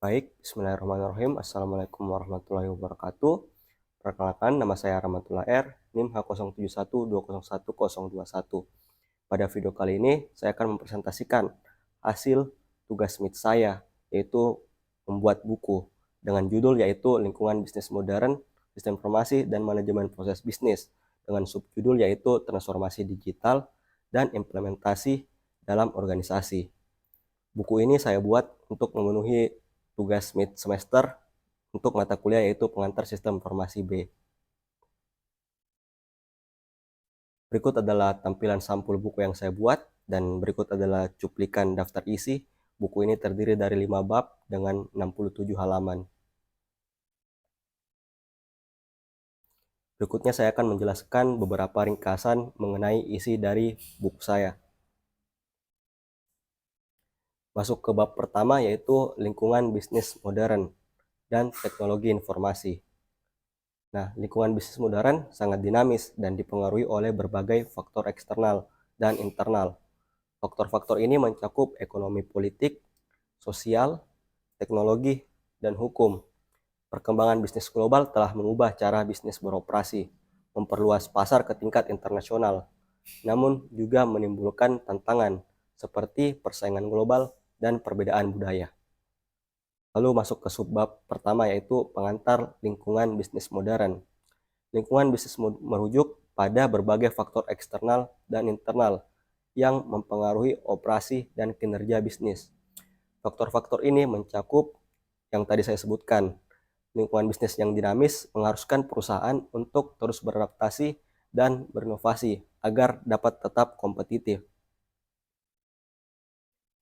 Baik, bismillahirrahmanirrahim. Assalamualaikum warahmatullahi wabarakatuh. Perkenalkan, nama saya Rahmatullah R, NIM H0712011021. Pada video kali ini, saya akan mempresentasikan hasil tugas MIT saya, yaitu membuat buku dengan judul yaitu Lingkungan Bisnis Modern, Sistem Informasi, dan Manajemen Proses Bisnis, dengan subjudul yaitu Transformasi Digital dan Implementasi dalam Organisasi. Buku ini saya buat untuk memenuhi tugas mid semester untuk mata kuliah yaitu pengantar sistem informasi B. Berikut adalah tampilan sampul buku yang saya buat, dan berikut adalah cuplikan daftar isi. Buku ini terdiri dari 5 bab dengan 67 halaman. Berikutnya saya akan menjelaskan beberapa ringkasan mengenai isi dari buku saya. Masuk ke bab pertama yaitu lingkungan bisnis modern dan teknologi informasi. Nah, lingkungan bisnis modern sangat dinamis dan dipengaruhi oleh berbagai faktor eksternal dan internal. Faktor-faktor ini mencakup ekonomi politik, sosial, teknologi, dan hukum. Perkembangan bisnis global telah mengubah cara bisnis beroperasi, memperluas pasar ke tingkat internasional, namun juga menimbulkan tantangan seperti persaingan global dan perbedaan budaya. Lalu masuk ke subbab pertama yaitu pengantar lingkungan bisnis modern. Lingkungan bisnis merujuk pada berbagai faktor eksternal dan internal yang mempengaruhi operasi dan kinerja bisnis. Faktor-faktor ini mencakup yang tadi saya sebutkan. Lingkungan bisnis yang dinamis mengharuskan perusahaan untuk terus beradaptasi dan berinovasi agar dapat tetap kompetitif.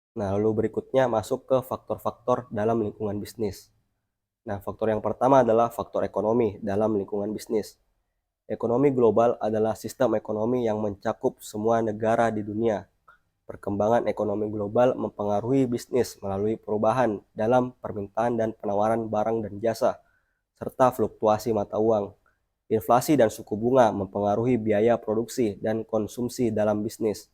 Nah, lalu berikutnya masuk ke faktor-faktor dalam lingkungan bisnis. Nah, faktor yang pertama adalah faktor ekonomi dalam lingkungan bisnis. Ekonomi global adalah sistem ekonomi yang mencakup semua negara di dunia. Perkembangan ekonomi global mempengaruhi bisnis melalui perubahan dalam permintaan dan penawaran barang dan jasa, serta fluktuasi mata uang. Inflasi dan suku bunga mempengaruhi biaya produksi dan konsumsi dalam bisnis.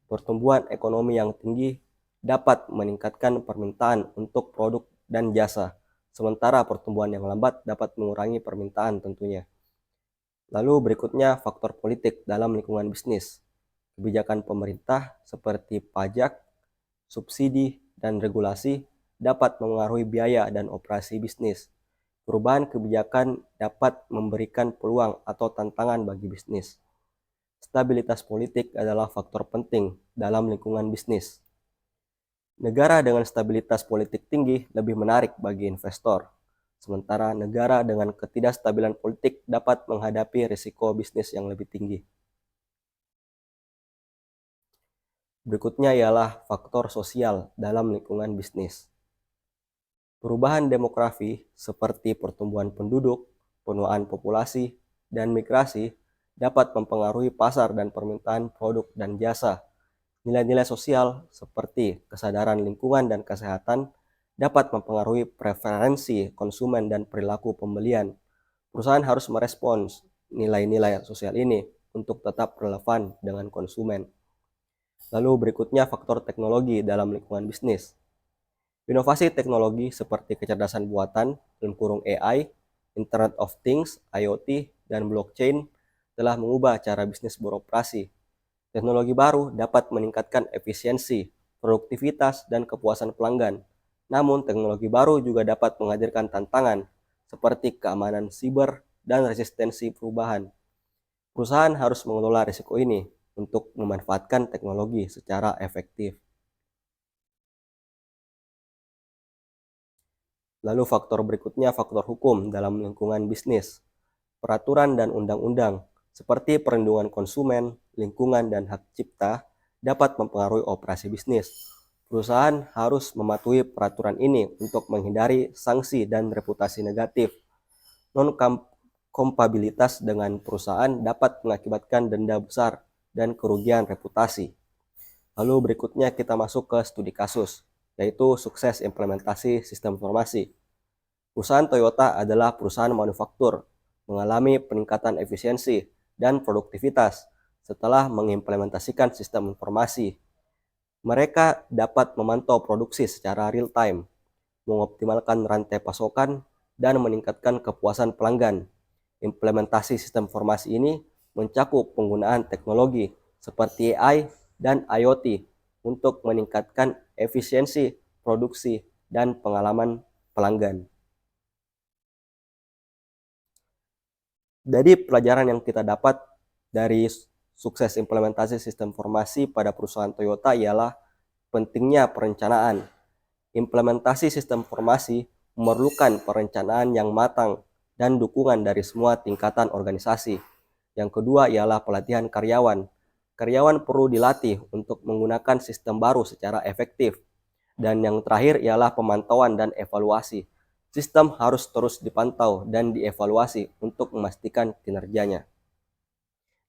Pertumbuhan ekonomi yang tinggi dapat meningkatkan permintaan untuk produk dan jasa, sementara pertumbuhan yang lambat dapat mengurangi permintaan tentunya. Lalu berikutnya faktor politik dalam lingkungan bisnis. Kebijakan pemerintah seperti pajak, subsidi, dan regulasi dapat mengaruhi biaya dan operasi bisnis. Perubahan kebijakan dapat memberikan peluang atau tantangan bagi bisnis. Stabilitas politik adalah faktor penting dalam lingkungan bisnis. Negara dengan stabilitas politik tinggi lebih menarik bagi investor, sementara negara dengan ketidakstabilan politik dapat menghadapi risiko bisnis yang lebih tinggi. Berikutnya ialah faktor sosial dalam lingkungan bisnis. Perubahan demografi seperti pertumbuhan penduduk, penuaan populasi, dan migrasi dapat mempengaruhi pasar dan permintaan produk dan jasa. Nilai-nilai sosial seperti kesadaran lingkungan dan kesehatan dapat mempengaruhi preferensi konsumen dan perilaku pembelian. Perusahaan harus merespons nilai-nilai sosial ini untuk tetap relevan dengan konsumen. Lalu berikutnya faktor teknologi dalam lingkungan bisnis. Inovasi teknologi seperti kecerdasan buatan, (AI), Internet of Things, IoT, dan blockchain telah mengubah cara bisnis beroperasi. Teknologi baru dapat meningkatkan efisiensi, produktivitas, dan kepuasan pelanggan. Namun, teknologi baru juga dapat menghadirkan tantangan seperti keamanan siber dan resistensi perubahan. Perusahaan harus mengelola risiko ini untuk memanfaatkan teknologi secara efektif. Lalu faktor berikutnya faktor hukum dalam lingkungan bisnis. Peraturan dan undang-undang seperti perlindungan konsumen, lingkungan, dan hak cipta dapat mempengaruhi operasi bisnis. Perusahaan harus mematuhi peraturan ini untuk menghindari sanksi dan reputasi negatif. Non-kompatibilitas dengan perusahaan dapat mengakibatkan denda besar dan kerugian reputasi. Lalu berikutnya kita masuk ke studi kasus, yaitu sukses implementasi sistem informasi. Perusahaan Toyota adalah perusahaan manufaktur, mengalami peningkatan efisiensi dan produktivitas setelah mengimplementasikan sistem informasi. Mereka dapat memantau produksi secara real time, mengoptimalkan rantai pasokan, dan meningkatkan kepuasan pelanggan. Implementasi sistem informasi ini mencakup penggunaan teknologi seperti AI dan IoT untuk meningkatkan efisiensi produksi dan pengalaman pelanggan. Dari pelajaran yang kita dapat dari sukses implementasi sistem informasi pada perusahaan Toyota ialah pentingnya perencanaan. Implementasi sistem informasi memerlukan perencanaan yang matang dan dukungan dari semua tingkatan organisasi. Yang kedua ialah pelatihan karyawan. Karyawan perlu dilatih untuk menggunakan sistem baru secara efektif. Dan yang terakhir ialah pemantauan dan evaluasi. Sistem harus terus dipantau dan dievaluasi untuk memastikan kinerjanya.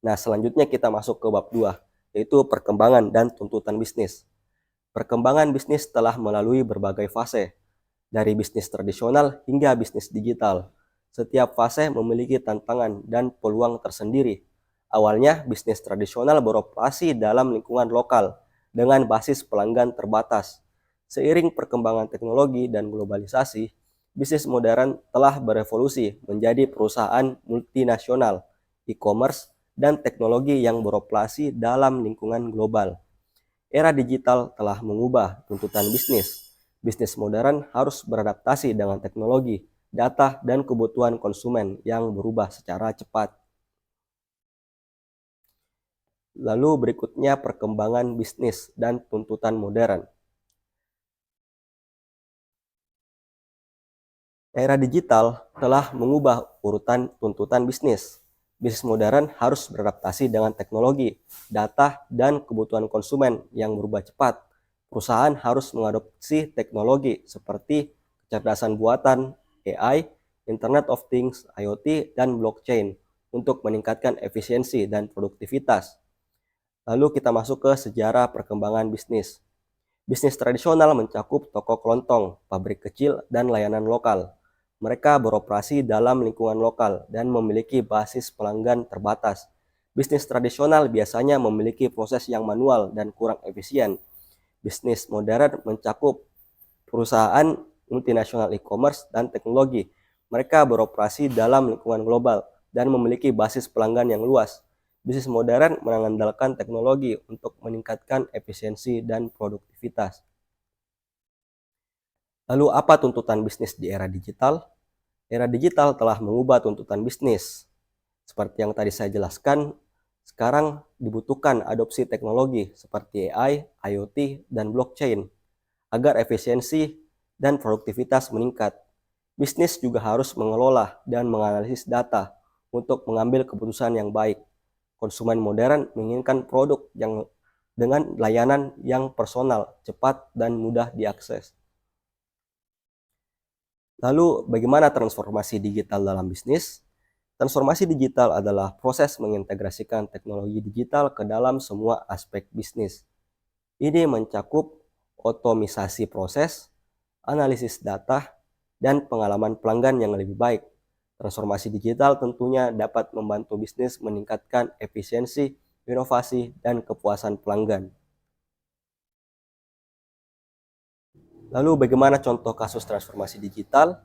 Nah, selanjutnya kita masuk ke bab 2, yaitu perkembangan dan tuntutan bisnis. Perkembangan bisnis telah melalui berbagai fase, dari bisnis tradisional hingga bisnis digital. Setiap fase memiliki tantangan dan peluang tersendiri. Awalnya, bisnis tradisional beroperasi dalam lingkungan lokal dengan basis pelanggan terbatas. Seiring perkembangan teknologi dan globalisasi, bisnis modern telah berevolusi menjadi perusahaan multinasional, e-commerce, dan teknologi yang beroperasi dalam lingkungan global. Era digital telah mengubah tuntutan bisnis. Bisnis modern harus beradaptasi dengan teknologi, data, dan kebutuhan konsumen yang berubah secara cepat. Lalu berikutnya perkembangan bisnis dan tuntutan modern. Era digital telah mengubah urutan tuntutan bisnis. Bisnis modern harus beradaptasi dengan teknologi, data, dan kebutuhan konsumen yang berubah cepat. Perusahaan harus mengadopsi teknologi seperti kecerdasan buatan, AI, Internet of Things, IoT, dan blockchain untuk meningkatkan efisiensi dan produktivitas. Lalu kita masuk ke sejarah perkembangan bisnis. Bisnis tradisional mencakup toko kelontong, pabrik kecil, dan layanan lokal. Mereka beroperasi dalam lingkungan lokal dan memiliki basis pelanggan terbatas. Bisnis tradisional biasanya memiliki proses yang manual dan kurang efisien. Bisnis modern mencakup perusahaan multinasional e-commerce dan teknologi. Mereka beroperasi dalam lingkungan global dan memiliki basis pelanggan yang luas. Bisnis modern mengandalkan teknologi untuk meningkatkan efisiensi dan produktivitas. Lalu apa tuntutan bisnis di era digital? Era digital telah mengubah tuntutan bisnis. Seperti yang tadi saya jelaskan, sekarang dibutuhkan adopsi teknologi seperti AI, IoT, dan blockchain agar efisiensi dan produktivitas meningkat. Bisnis juga harus mengelola dan menganalisis data untuk mengambil keputusan yang baik. Konsumen modern menginginkan produk yang dengan layanan yang personal, cepat, dan mudah diakses. Lalu, bagaimana transformasi digital dalam bisnis? Transformasi digital adalah proses mengintegrasikan teknologi digital ke dalam semua aspek bisnis. Ini mencakup otomisasi proses, analisis data, dan pengalaman pelanggan yang lebih baik. Transformasi digital tentunya dapat membantu bisnis meningkatkan efisiensi, inovasi, dan kepuasan pelanggan. Lalu bagaimana contoh kasus transformasi digital?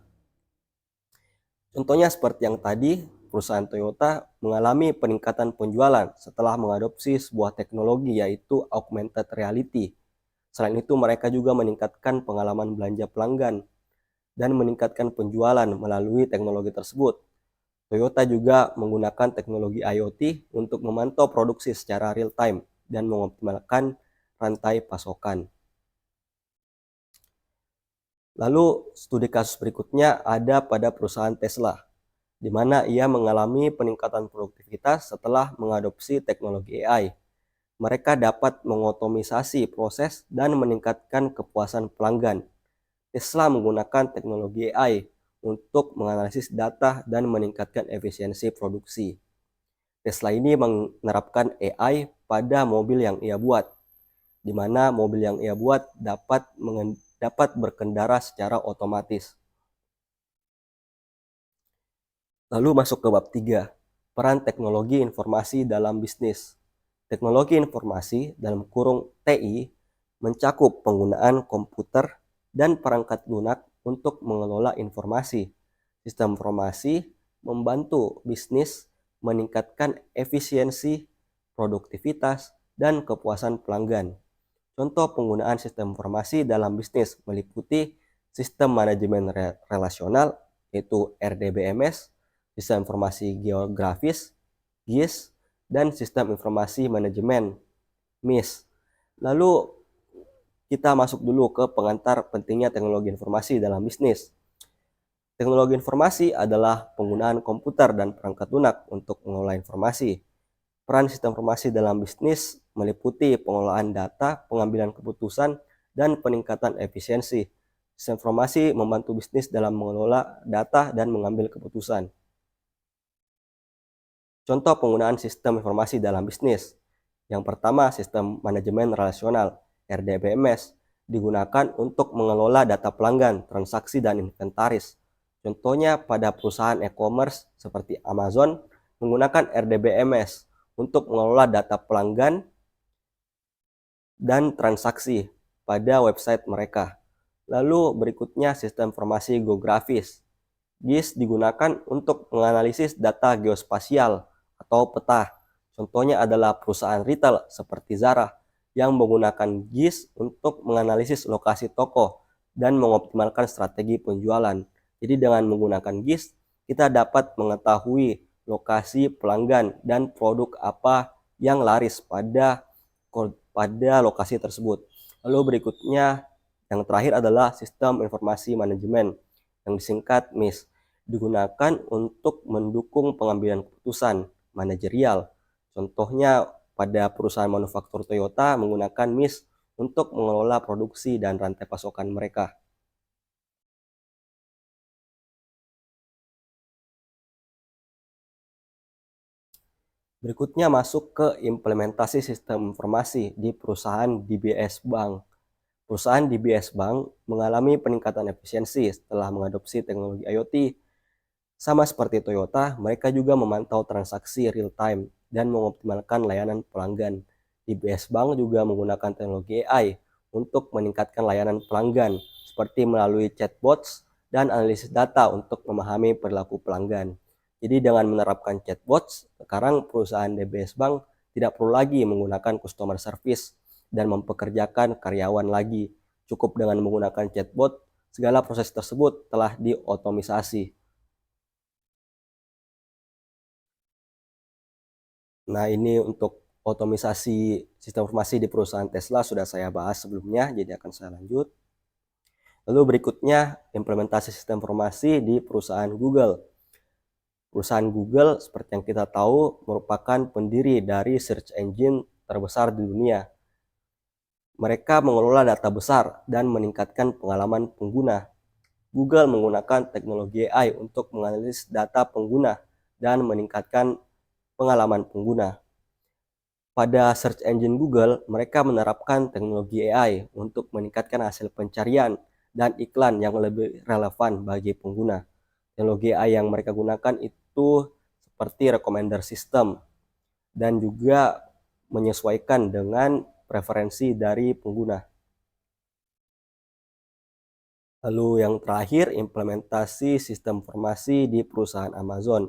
Contohnya seperti yang tadi, perusahaan Toyota mengalami peningkatan penjualan setelah mengadopsi sebuah teknologi yaitu augmented reality. Selain itu, mereka juga meningkatkan pengalaman belanja pelanggan dan meningkatkan penjualan melalui teknologi tersebut. Toyota juga menggunakan teknologi IoT untuk memantau produksi secara real time dan mengoptimalkan rantai pasokan. Lalu studi kasus berikutnya ada pada perusahaan Tesla, di mana ia mengalami peningkatan produktivitas setelah mengadopsi teknologi AI. Mereka dapat mengotomisasi proses dan meningkatkan kepuasan pelanggan. Tesla menggunakan teknologi AI untuk menganalisis data dan meningkatkan efisiensi produksi. Tesla ini menerapkan AI pada mobil yang ia buat, di mana mobil yang ia buat dapat berkendara secara otomatis. Lalu masuk ke bab 3, peran teknologi informasi dalam bisnis. Teknologi informasi dalam kurung TI mencakup penggunaan komputer dan perangkat lunak untuk mengelola informasi. Sistem informasi membantu bisnis meningkatkan efisiensi, produktivitas, dan kepuasan pelanggan. Contoh penggunaan sistem informasi dalam bisnis meliputi sistem manajemen relasional, yaitu RDBMS, sistem informasi geografis, GIS, dan sistem informasi manajemen, MIS. Lalu kita masuk dulu ke pengantar pentingnya teknologi informasi dalam bisnis. Teknologi informasi adalah penggunaan komputer dan perangkat lunak untuk mengelola informasi. Peran sistem informasi dalam bisnis meliputi pengelolaan data, pengambilan keputusan, dan peningkatan efisiensi. Sistem informasi membantu bisnis dalam mengelola data dan mengambil keputusan. Contoh penggunaan sistem informasi dalam bisnis. Yang pertama, sistem manajemen relasional (RDBMS) digunakan untuk mengelola data pelanggan, transaksi, dan inventaris. Contohnya pada perusahaan e-commerce seperti Amazon menggunakan RDBMS untuk mengelola data pelanggan dan transaksi pada website mereka. Lalu berikutnya sistem informasi geografis. GIS digunakan untuk menganalisis data geospasial atau peta. Contohnya adalah perusahaan retail seperti Zara yang menggunakan GIS untuk menganalisis lokasi toko dan mengoptimalkan strategi penjualan. Jadi dengan menggunakan GIS, kita dapat mengetahui lokasi pelanggan dan produk apa yang laris pada lokasi tersebut. Lalu berikutnya yang terakhir adalah sistem informasi manajemen yang disingkat MIS, digunakan untuk mendukung pengambilan keputusan manajerial. Contohnya pada perusahaan manufaktur Toyota menggunakan MIS untuk mengelola produksi dan rantai pasokan mereka. Berikutnya masuk ke implementasi sistem informasi di perusahaan DBS Bank. Perusahaan DBS Bank mengalami peningkatan efisiensi setelah mengadopsi teknologi IoT. Sama seperti Toyota, mereka juga memantau transaksi real-time dan mengoptimalkan layanan pelanggan. DBS Bank juga menggunakan teknologi AI untuk meningkatkan layanan pelanggan, seperti melalui chatbots dan analisis data untuk memahami perilaku pelanggan. Jadi dengan menerapkan chatbots, sekarang perusahaan DBS Bank tidak perlu lagi menggunakan customer service dan mempekerjakan karyawan lagi. Cukup dengan menggunakan chatbot, segala proses tersebut telah diotomisasi. Nah, ini untuk otomisasi sistem informasi di perusahaan Tesla sudah saya bahas sebelumnya, jadi akan saya lanjut. Lalu berikutnya, implementasi sistem informasi di perusahaan Google. Perusahaan Google, seperti yang kita tahu, merupakan pendiri dari search engine terbesar di dunia. Mereka mengelola data besar dan meningkatkan pengalaman pengguna. Google menggunakan teknologi AI untuk menganalisis data pengguna dan meningkatkan pengalaman pengguna. Pada search engine Google, mereka menerapkan teknologi AI untuk meningkatkan hasil pencarian dan iklan yang lebih relevan bagi pengguna. Teknologi AI yang mereka gunakan itu seperti recommender system dan juga menyesuaikan dengan preferensi dari pengguna. Lalu yang terakhir, implementasi sistem informasi di perusahaan Amazon.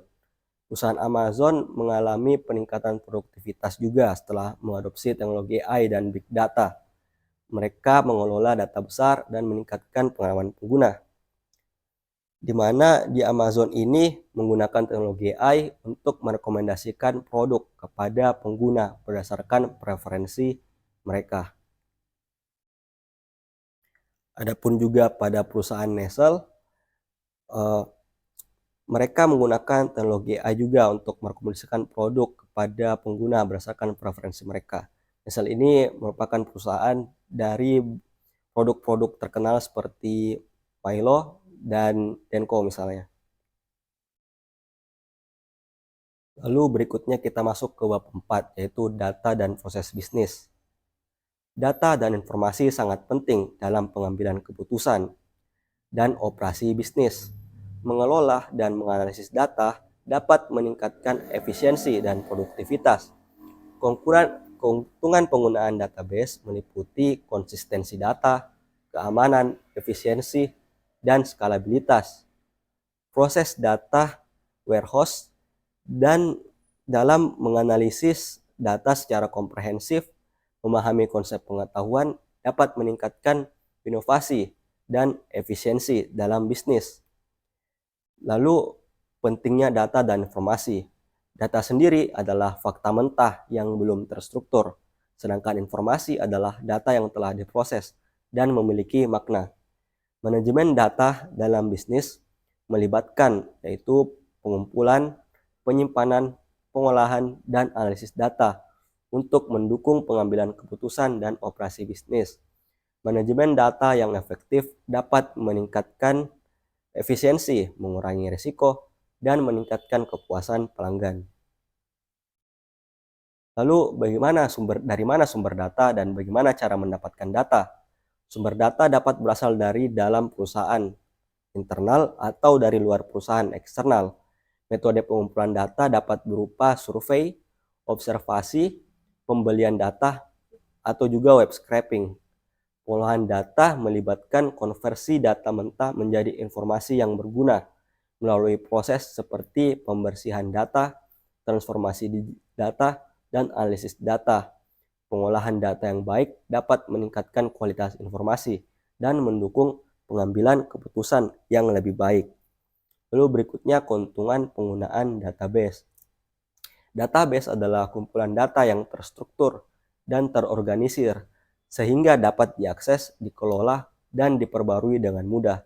Perusahaan Amazon mengalami peningkatan produktivitas juga setelah mengadopsi teknologi AI dan big data. Mereka mengelola data besar dan meningkatkan pengalaman pengguna. Di mana di Amazon ini menggunakan teknologi AI untuk merekomendasikan produk kepada pengguna berdasarkan preferensi mereka. Adapun juga pada perusahaan Nestle, mereka menggunakan teknologi AI juga untuk merekomendasikan produk kepada pengguna berdasarkan preferensi mereka. Nestle ini merupakan perusahaan dari produk-produk terkenal seperti Milo dan Denko misalnya. Lalu berikutnya kita masuk ke bab 4, yaitu data dan proses bisnis. Data dan informasi sangat penting dalam pengambilan keputusan dan operasi bisnis. Mengelola dan menganalisis data dapat meningkatkan efisiensi dan produktivitas. Keuntungan penggunaan database meliputi konsistensi data, keamanan, efisiensi, dan skalabilitas. Proses data warehouse dan dalam menganalisis data secara komprehensif, memahami konsep pengetahuan dapat meningkatkan inovasi dan efisiensi dalam bisnis. Lalu, pentingnya data dan informasi. Data sendiri adalah fakta mentah yang belum terstruktur, sedangkan informasi adalah data yang telah diproses dan memiliki makna. Manajemen data dalam bisnis melibatkan yaitu pengumpulan, penyimpanan, pengolahan, dan analisis data untuk mendukung pengambilan keputusan dan operasi bisnis. Manajemen data yang efektif dapat meningkatkan efisiensi, mengurangi risiko, dan meningkatkan kepuasan pelanggan. Lalu dari mana sumber data dan bagaimana cara mendapatkan data? Sumber data dapat berasal dari dalam perusahaan internal atau dari luar perusahaan eksternal. Metode pengumpulan data dapat berupa survei, observasi, pembelian data, atau juga web scraping. Pengolahan data melibatkan konversi data mentah menjadi informasi yang berguna melalui proses seperti pembersihan data, transformasi data, dan analisis data. Pengolahan data yang baik dapat meningkatkan kualitas informasi dan mendukung pengambilan keputusan yang lebih baik. Lalu berikutnya keuntungan penggunaan database. Database adalah kumpulan data yang terstruktur dan terorganisir sehingga dapat diakses, dikelola, dan diperbarui dengan mudah.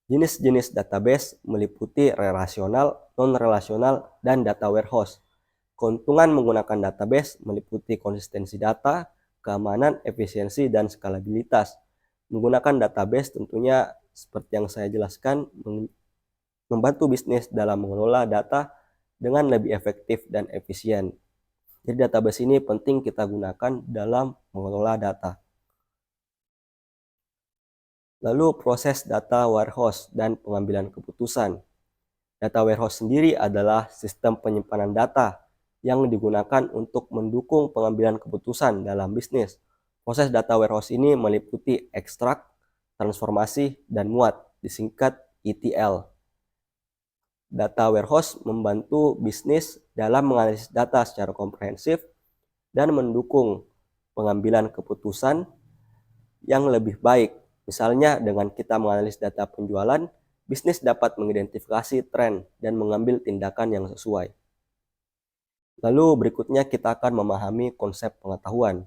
Jenis-jenis database meliputi relasional, non-relasional, dan data warehouse. Keuntungan menggunakan database meliputi konsistensi data, keamanan, efisiensi, dan skalabilitas. Menggunakan database tentunya seperti yang saya jelaskan membantu bisnis dalam mengelola data dengan lebih efektif dan efisien. Jadi database ini penting kita gunakan dalam mengelola data. Lalu proses data warehouse dan pengambilan keputusan. Data warehouse sendiri adalah sistem penyimpanan data yang digunakan untuk mendukung pengambilan keputusan dalam bisnis. Proses data warehouse ini meliputi ekstrak, transformasi, dan muat, disingkat ETL. Data warehouse membantu bisnis dalam menganalisis data secara komprehensif dan mendukung pengambilan keputusan yang lebih baik. Misalnya dengan kita menganalisis data penjualan, bisnis dapat mengidentifikasi tren dan mengambil tindakan yang sesuai. Lalu berikutnya kita akan memahami konsep pengetahuan.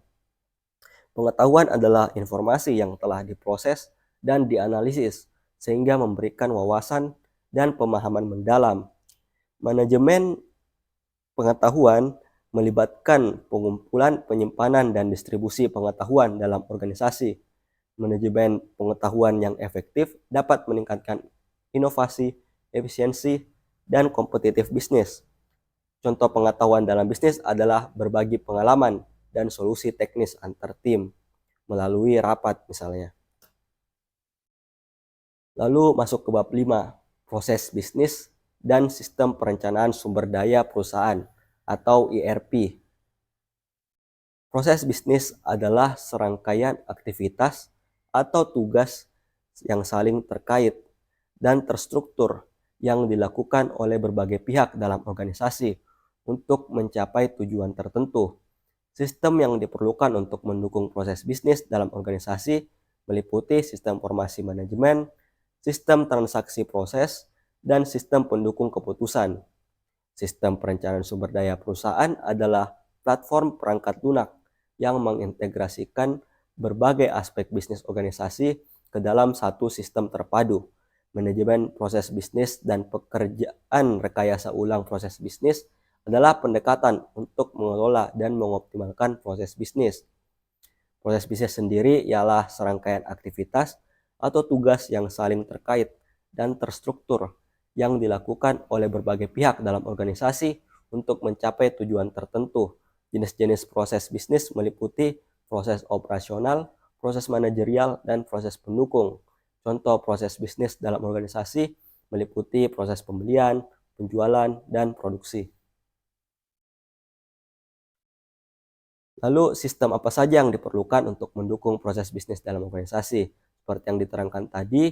Pengetahuan adalah informasi yang telah diproses dan dianalisis sehingga memberikan wawasan dan pemahaman mendalam. Manajemen pengetahuan melibatkan pengumpulan, penyimpanan, dan distribusi pengetahuan dalam organisasi. Manajemen pengetahuan yang efektif dapat meningkatkan inovasi, efisiensi, dan kompetitif bisnis. Contoh pengetahuan dalam bisnis adalah berbagi pengalaman dan solusi teknis antar tim melalui rapat misalnya. Lalu masuk ke bab 5, proses bisnis dan sistem perencanaan sumber daya perusahaan atau ERP. Proses bisnis adalah serangkaian aktivitas atau tugas yang saling terkait dan terstruktur yang dilakukan oleh berbagai pihak dalam organisasi untuk mencapai tujuan tertentu. Sistem yang diperlukan untuk mendukung proses bisnis dalam organisasi meliputi sistem informasi manajemen, sistem transaksi proses, dan sistem pendukung keputusan. Sistem perencanaan sumber daya perusahaan adalah platform perangkat lunak yang mengintegrasikan berbagai aspek bisnis organisasi ke dalam satu sistem terpadu. Manajemen proses bisnis dan pekerjaan rekayasa ulang proses bisnis adalah pendekatan untuk mengelola dan mengoptimalkan proses bisnis. Proses bisnis sendiri ialah serangkaian aktivitas atau tugas yang saling terkait dan terstruktur yang dilakukan oleh berbagai pihak dalam organisasi untuk mencapai tujuan tertentu. Jenis-jenis proses bisnis meliputi proses operasional, proses manajerial, dan proses pendukung. Contoh proses bisnis dalam organisasi meliputi proses pembelian, penjualan, dan produksi. Lalu sistem apa saja yang diperlukan untuk mendukung proses bisnis dalam organisasi? Seperti yang diterangkan tadi,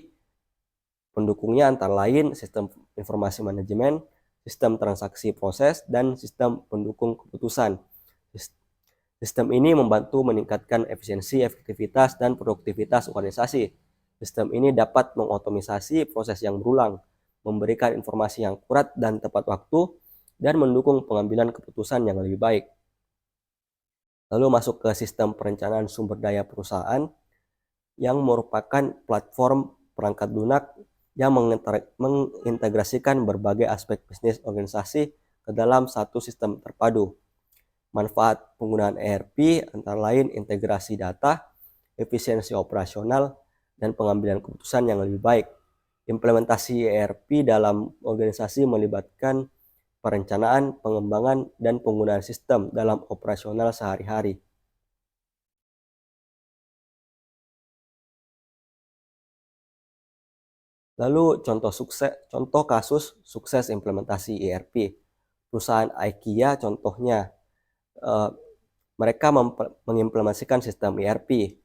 Pendukungnya antara lain sistem informasi manajemen, sistem transaksi proses, dan sistem pendukung keputusan. Sistem ini membantu meningkatkan efisiensi, efektivitas, dan produktivitas organisasi. Sistem ini dapat mengotomisasi proses yang berulang, memberikan informasi yang akurat dan tepat waktu, dan mendukung pengambilan keputusan yang lebih baik. Lalu masuk ke sistem perencanaan sumber daya perusahaan yang merupakan platform perangkat lunak yang mengintegrasikan berbagai aspek bisnis organisasi ke dalam satu sistem terpadu. Manfaat penggunaan ERP antara lain integrasi data, efisiensi operasional, dan pengambilan keputusan yang lebih baik. Implementasi ERP dalam organisasi melibatkan perencanaan, pengembangan, dan penggunaan sistem dalam operasional sehari-hari. Lalu contoh kasus sukses implementasi ERP. Perusahaan IKEA contohnya, mereka mengimplementasikan sistem ERP.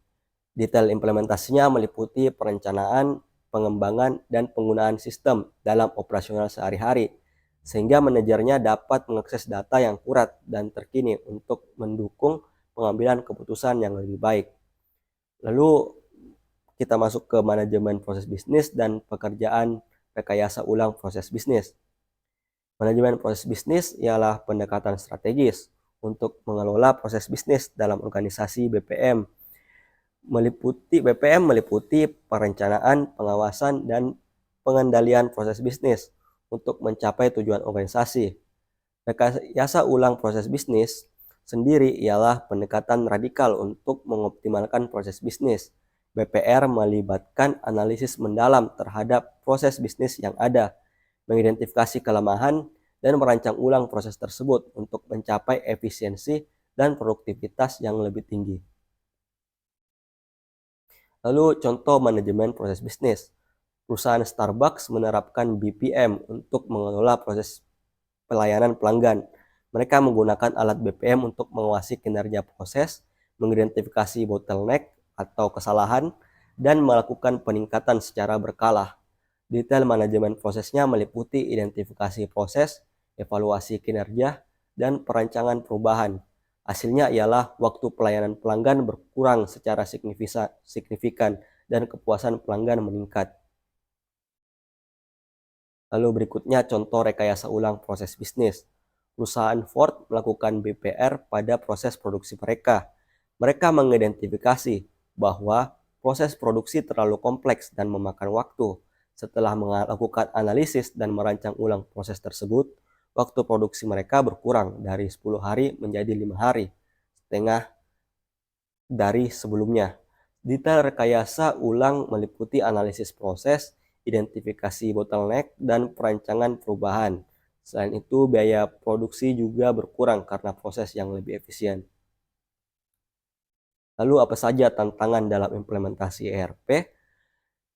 Detail implementasinya meliputi perencanaan, pengembangan, dan penggunaan sistem dalam operasional sehari-hari, sehingga manajernya dapat mengakses data yang akurat dan terkini untuk mendukung pengambilan keputusan yang lebih baik. Lalu kita masuk ke manajemen proses bisnis dan pekerjaan rekayasa ulang proses bisnis. Manajemen proses bisnis ialah pendekatan strategis untuk mengelola proses bisnis dalam organisasi BPM. BPM meliputi perencanaan, pengawasan, dan pengendalian proses bisnis untuk mencapai tujuan organisasi. Rekayasa ulang proses bisnis sendiri ialah pendekatan radikal untuk mengoptimalkan proses bisnis. BPR melibatkan analisis mendalam terhadap proses bisnis yang ada, mengidentifikasi kelemahan, dan merancang ulang proses tersebut untuk mencapai efisiensi dan produktivitas yang lebih tinggi. Lalu contoh manajemen proses bisnis. Perusahaan Starbucks menerapkan BPM untuk mengelola proses pelayanan pelanggan. Mereka menggunakan alat BPM untuk mengawasi kinerja proses, mengidentifikasi bottleneck atau kesalahan, dan melakukan peningkatan secara berkala. Detail manajemen prosesnya meliputi identifikasi proses, evaluasi kinerja, dan perancangan perubahan. Hasilnya ialah waktu pelayanan pelanggan berkurang secara signifikan dan kepuasan pelanggan meningkat. Lalu berikutnya contoh rekayasa ulang proses bisnis. Perusahaan Ford melakukan BPR pada proses produksi mereka. Mereka mengidentifikasi bahwa proses produksi terlalu kompleks dan memakan waktu. Setelah melakukan analisis dan merancang ulang proses tersebut, waktu produksi mereka berkurang dari 10 hari menjadi 5 hari, setengah dari sebelumnya. Detail rekayasa ulang meliputi analisis proses, identifikasi bottleneck, dan perancangan perubahan. Selain itu, biaya produksi juga berkurang karena proses yang lebih efisien. Lalu apa saja tantangan dalam implementasi ERP?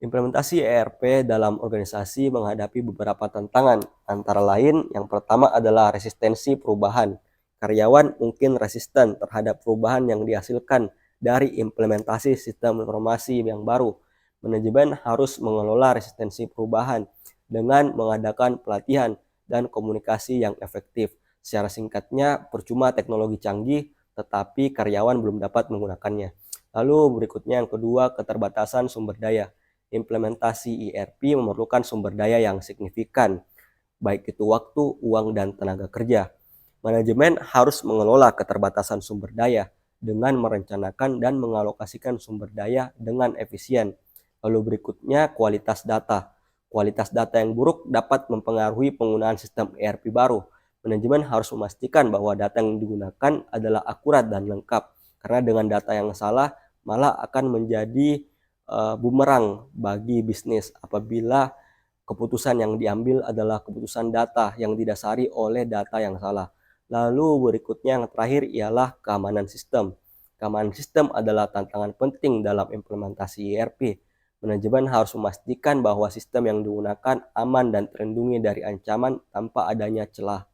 Implementasi ERP dalam organisasi menghadapi beberapa tantangan, antara lain yang pertama adalah resistensi perubahan. Karyawan mungkin resisten terhadap perubahan yang dihasilkan dari implementasi sistem informasi yang baru. Manajemen harus mengelola resistensi perubahan dengan mengadakan pelatihan dan komunikasi yang efektif. Secara singkatnya, percuma teknologi canggih, tetapi karyawan belum dapat menggunakannya. Lalu berikutnya yang kedua, keterbatasan sumber daya. Implementasi ERP memerlukan sumber daya yang signifikan, baik itu waktu, uang, dan tenaga kerja. Manajemen harus mengelola keterbatasan sumber daya dengan merencanakan dan mengalokasikan sumber daya dengan efisien. Lalu berikutnya kualitas data. Kualitas data yang buruk dapat mempengaruhi penggunaan sistem ERP baru. Manajemen harus memastikan bahwa data yang digunakan adalah akurat dan lengkap, karena dengan data yang salah malah akan menjadi bumerang bagi bisnis apabila keputusan yang diambil adalah keputusan data yang didasari oleh data yang salah. Lalu berikutnya yang terakhir ialah keamanan sistem. Keamanan sistem adalah tantangan penting dalam implementasi ERP. Manajemen harus memastikan bahwa sistem yang digunakan aman dan terlindungi dari ancaman tanpa adanya celah.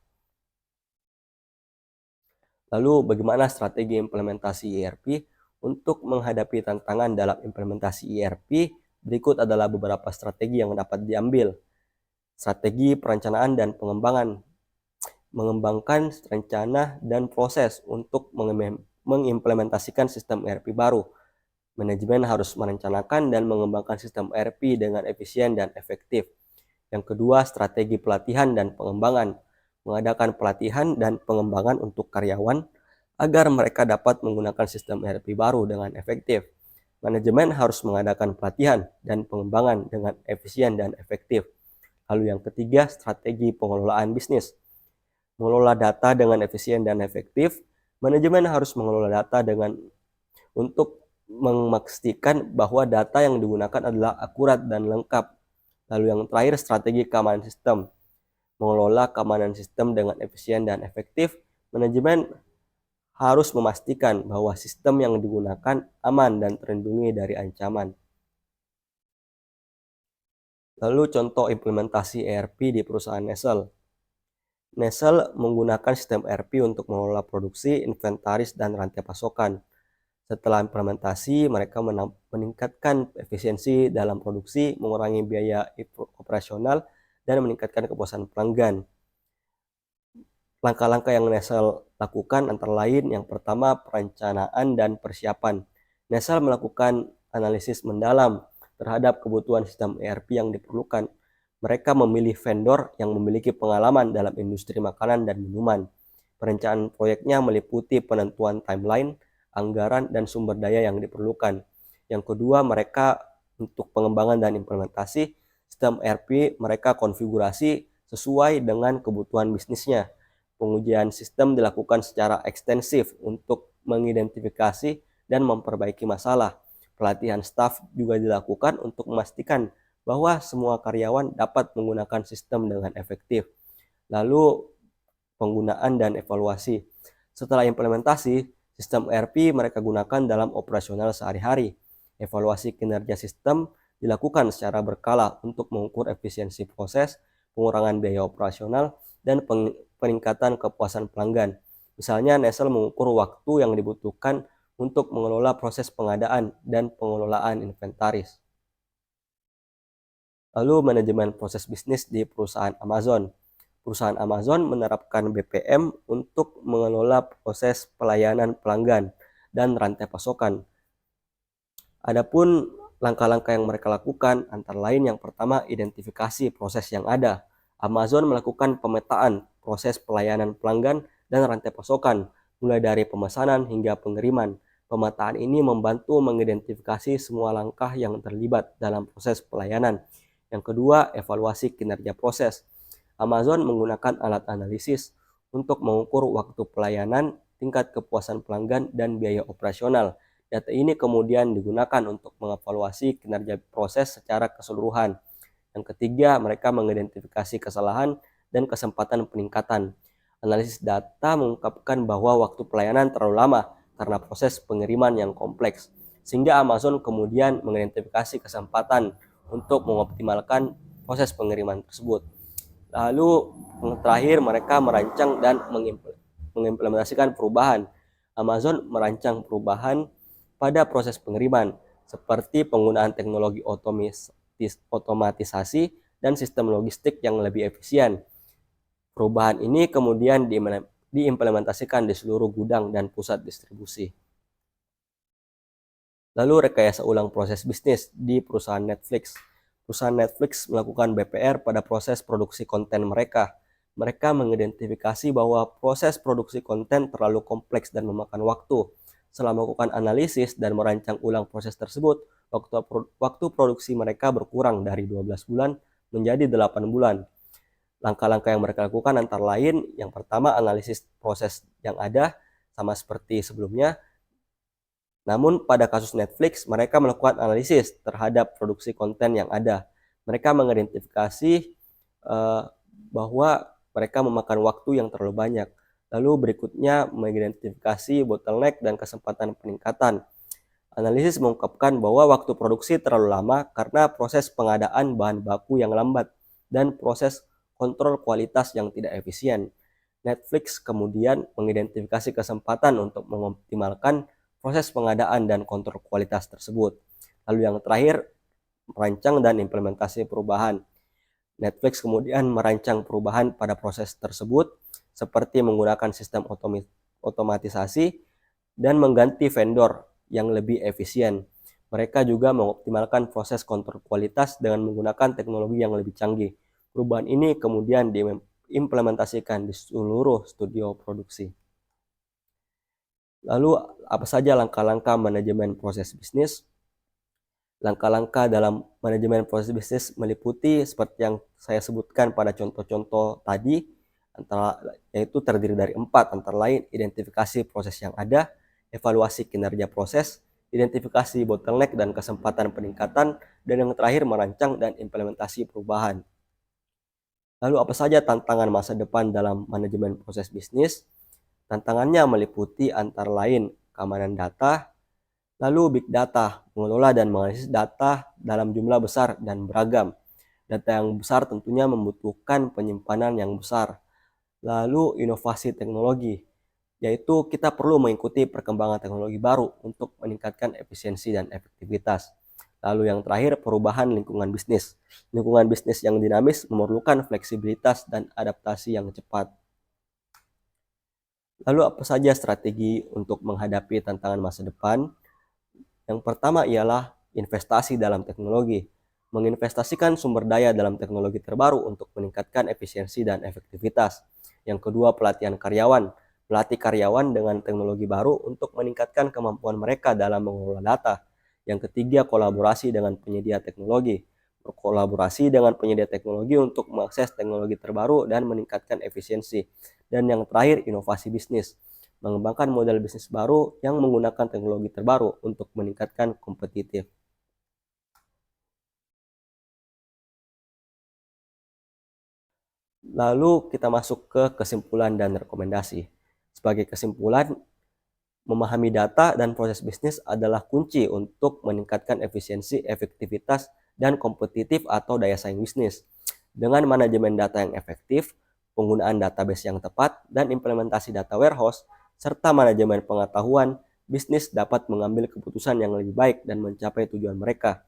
Lalu bagaimana strategi implementasi ERP? Untuk menghadapi tantangan dalam implementasi ERP Berikut adalah beberapa strategi yang dapat diambil. Strategi perencanaan dan pengembangan. Mengembangkan rencana dan proses untuk mengimplementasikan sistem ERP baru. Manajemen harus merencanakan dan mengembangkan sistem ERP dengan efisien dan efektif. Yang kedua, strategi pelatihan dan pengembangan. Mengadakan pelatihan dan pengembangan untuk karyawan agar mereka dapat menggunakan sistem ERP baru dengan efektif. Manajemen harus mengadakan pelatihan dan pengembangan dengan efisien dan efektif. Lalu yang ketiga, strategi pengelolaan bisnis. Mengelola data dengan efisien dan efektif. Manajemen harus mengelola data untuk memastikan bahwa data yang digunakan adalah akurat dan lengkap. Lalu yang terakhir, strategi keamanan sistem. Mengelola keamanan sistem dengan efisien dan efektif. Manajemen harus memastikan bahwa sistem yang digunakan aman dan terlindungi dari ancaman. Lalu contoh implementasi ERP di perusahaan Nestle. Nestle menggunakan sistem ERP untuk mengelola produksi, inventaris, dan rantai pasokan. Setelah implementasi, mereka meningkatkan efisiensi dalam produksi, mengurangi biaya operasional, dan meningkatkan kepuasan pelanggan. Langkah-langkah yang Nestle lakukan antara lain, yang pertama, perencanaan dan persiapan. Nestle melakukan analisis mendalam terhadap kebutuhan sistem ERP yang diperlukan. Mereka memilih vendor yang memiliki pengalaman dalam industri makanan dan minuman. Perencanaan proyeknya meliputi penentuan timeline, anggaran, dan sumber daya yang diperlukan. Yang kedua, mereka untuk pengembangan dan implementasi sistem ERP, mereka konfigurasi sesuai dengan kebutuhan bisnisnya. Pengujian sistem dilakukan secara ekstensif untuk mengidentifikasi dan memperbaiki masalah. Pelatihan staf juga dilakukan untuk memastikan bahwa semua karyawan dapat menggunakan sistem dengan efektif. Lalu penggunaan dan evaluasi. Setelah implementasi, sistem ERP mereka gunakan dalam operasional sehari-hari. Evaluasi kinerja sistem dilakukan secara berkala untuk mengukur efisiensi proses, pengurangan biaya operasional, dan peningkatan kepuasan pelanggan. Misalnya, Nestle mengukur waktu yang dibutuhkan untuk mengelola proses pengadaan dan pengelolaan inventaris. Lalu manajemen proses bisnis di perusahaan Amazon. Perusahaan Amazon menerapkan BPM untuk mengelola proses pelayanan pelanggan dan rantai pasokan. Adapun langkah-langkah yang mereka lakukan antara lain, yang pertama, identifikasi proses yang ada. Amazon melakukan pemetaan proses pelayanan pelanggan dan rantai pasokan, mulai dari pemesanan hingga pengiriman. Pemetaan ini membantu mengidentifikasi semua langkah yang terlibat dalam proses pelayanan. Yang kedua, evaluasi kinerja proses. Amazon menggunakan alat analisis untuk mengukur waktu pelayanan, tingkat kepuasan pelanggan, dan biaya operasional. Data ini kemudian digunakan untuk mengevaluasi kinerja proses secara keseluruhan. Yang ketiga, mereka mengidentifikasi kesalahan dan kesempatan peningkatan. Analisis data mengungkapkan bahwa waktu pelayanan terlalu lama karena proses pengiriman yang kompleks, sehingga Amazon kemudian mengidentifikasi kesempatan untuk mengoptimalkan proses pengiriman tersebut. Lalu yang terakhir, mereka merancang dan mengimplementasikan perubahan. Amazon merancang perubahan pada proses pengiriman, seperti penggunaan teknologi otomatisasi dan sistem logistik yang lebih efisien. Perubahan ini kemudian diimplementasikan di seluruh gudang dan pusat distribusi. Lalu rekayasa ulang proses bisnis di perusahaan Netflix. Perusahaan Netflix melakukan BPR pada proses produksi konten mereka. Mereka mengidentifikasi bahwa proses produksi konten terlalu kompleks dan memakan waktu. Setelah melakukan analisis dan merancang ulang proses tersebut, waktu produksi mereka berkurang dari 12 bulan menjadi 8 bulan. Langkah-langkah yang mereka lakukan antara lain, yang pertama, analisis proses yang ada sama seperti sebelumnya. Namun pada kasus Netflix, mereka melakukan analisis terhadap produksi konten yang ada. Mereka mengidentifikasi bahwa mereka memakan waktu yang terlalu banyak. Lalu berikutnya, mengidentifikasi bottleneck dan kesempatan peningkatan. Analisis mengungkapkan bahwa waktu produksi terlalu lama karena proses pengadaan bahan baku yang lambat dan proses kontrol kualitas yang tidak efisien. Netflix kemudian mengidentifikasi kesempatan untuk mengoptimalkan proses pengadaan dan kontrol kualitas tersebut. Lalu yang terakhir, merancang dan implementasi perubahan. Netflix kemudian merancang perubahan pada proses tersebut, seperti menggunakan sistem otomatisasi dan mengganti vendor yang lebih efisien. Mereka juga mengoptimalkan proses kontrol kualitas dengan menggunakan teknologi yang lebih canggih. Perubahan ini kemudian diimplementasikan di seluruh studio produksi. Lalu, apa saja langkah-langkah manajemen proses bisnis? Langkah-langkah dalam manajemen proses bisnis meliputi seperti yang saya sebutkan pada contoh-contoh tadi, yaitu terdiri dari 4, antara lain identifikasi proses yang ada, evaluasi kinerja proses, identifikasi bottleneck dan kesempatan peningkatan, dan yang terakhir merancang dan implementasi perubahan. Lalu apa saja tantangan masa depan dalam manajemen proses bisnis? Tantangannya meliputi antara lain keamanan data, lalu big data, mengelola dan menganalisis data dalam jumlah besar dan beragam. Data yang besar tentunya membutuhkan penyimpanan yang besar. Lalu inovasi teknologi, yaitu kita perlu mengikuti perkembangan teknologi baru untuk meningkatkan efisiensi dan efektivitas. Lalu yang terakhir, perubahan lingkungan bisnis. Lingkungan bisnis yang dinamis memerlukan fleksibilitas dan adaptasi yang cepat. Lalu apa saja strategi untuk menghadapi tantangan masa depan? Yang pertama ialah investasi dalam teknologi. Menginvestasikan sumber daya dalam teknologi terbaru untuk meningkatkan efisiensi dan efektivitas. Yang kedua, pelatihan karyawan. Pelatih karyawan dengan teknologi baru untuk meningkatkan kemampuan mereka dalam mengelola data. Yang ketiga, kolaborasi dengan penyedia teknologi. Berkolaborasi dengan penyedia teknologi untuk mengakses teknologi terbaru dan meningkatkan efisiensi. Dan yang terakhir, inovasi bisnis. Mengembangkan model bisnis baru yang menggunakan teknologi terbaru untuk meningkatkan kompetitif. Lalu kita masuk ke kesimpulan dan rekomendasi. Sebagai kesimpulan, memahami data dan proses bisnis adalah kunci untuk meningkatkan efisiensi, efektivitas, dan kompetitif atau daya saing bisnis. Dengan manajemen data yang efektif, penggunaan database yang tepat, dan implementasi data warehouse, serta manajemen pengetahuan, bisnis dapat mengambil keputusan yang lebih baik dan mencapai tujuan mereka.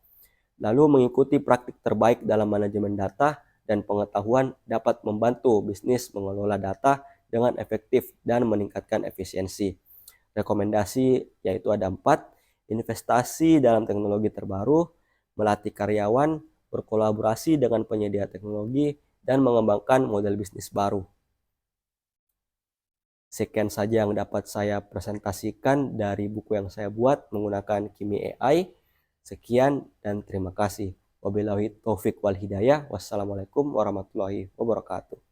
Lalu mengikuti praktik terbaik dalam manajemen data dan pengetahuan dapat membantu bisnis mengelola data dengan efektif dan meningkatkan efisiensi. Rekomendasi yaitu ada 4, investasi dalam teknologi terbaru, melatih karyawan, berkolaborasi dengan penyedia teknologi, dan mengembangkan model bisnis baru. Sekian saja yang dapat saya presentasikan dari buku yang saya buat menggunakan Kimi AI. Sekian dan terima kasih. Wabillahi taufik wal hidayah. Wassalamualaikum warahmatullahi wabarakatuh.